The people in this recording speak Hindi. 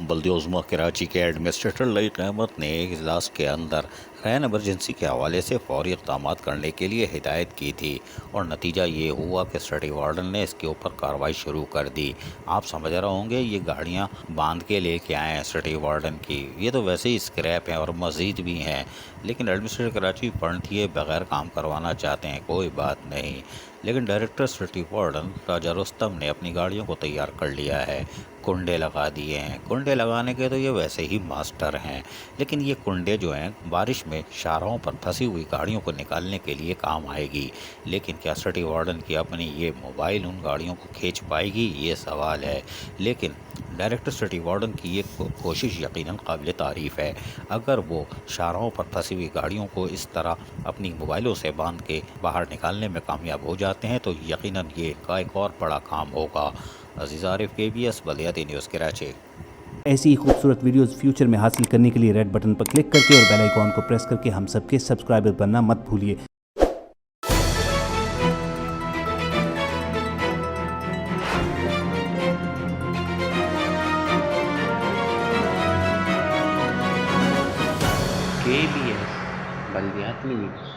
बल्दियोज़मा कराची के एडमिनिस्ट्रेटर लईक अहमद ने एक इजलास के अंदर रैन इमरजेंसी के हवाले से फौरी इक़दाम करने के लिए हिदायत की थी और नतीजा ये हुआ कि सिटी वार्डन ने इसके ऊपर कार्रवाई शुरू कर दी। आप समझ रहे होंगे ये गाड़ियाँ बांध के लेके आए हैं सिटी वार्डन की, ये तो वैसे ही स्क्रैप हैं और मज़ीद भी हैं, लेकिन एडमिनिस्ट्रेटर कराची फंड दिए बगैर काम करवाना चाहते हैं, कोई बात नहीं। लेकिन डायरेक्टर सिटी वार्डन राजा रुस्तम ने अपनी गाड़ियों को तैयार कर लिया है, कुंडे लगा दिए हैं। कुंडे लगाने के तो ये वैसे ही मास्टर हैं, लेकिन ये कुंडे जो हैं बारिश में शाहराहों पर फंसी हुई गाड़ियों को निकालने के लिए काम आएगी। लेकिन क्या सिटी वार्डन की अपनी ये मोबाइल उन गाड़ियों को खींच पाएगी, ये सवाल है। लेकिन डायरेक्टर सिटी वार्डन की ये कोशिश यकीनन काबिल तारीफ़ है। अगर वो शाहराहों पर फंसी हुई गाड़ियों को इस तरह अपनी मोबाइलों से बांध के बाहर निकालने में कामयाब हो जाते हैं तो यकीनन ये इनका एक और बड़ा काम होगा। अजीज़ आरिफ, KBS बल्दियाती न्यूज़ कराची। ऐसी ही खूबसूरत वीडियोस फ्यूचर में हासिल करने के लिए रेड बटन पर क्लिक करके और बेल आइकॉन को प्रेस करके हम सबके सब्सक्राइबर बनना मत भूलिए। KBS बल्दियाती न्यूज़।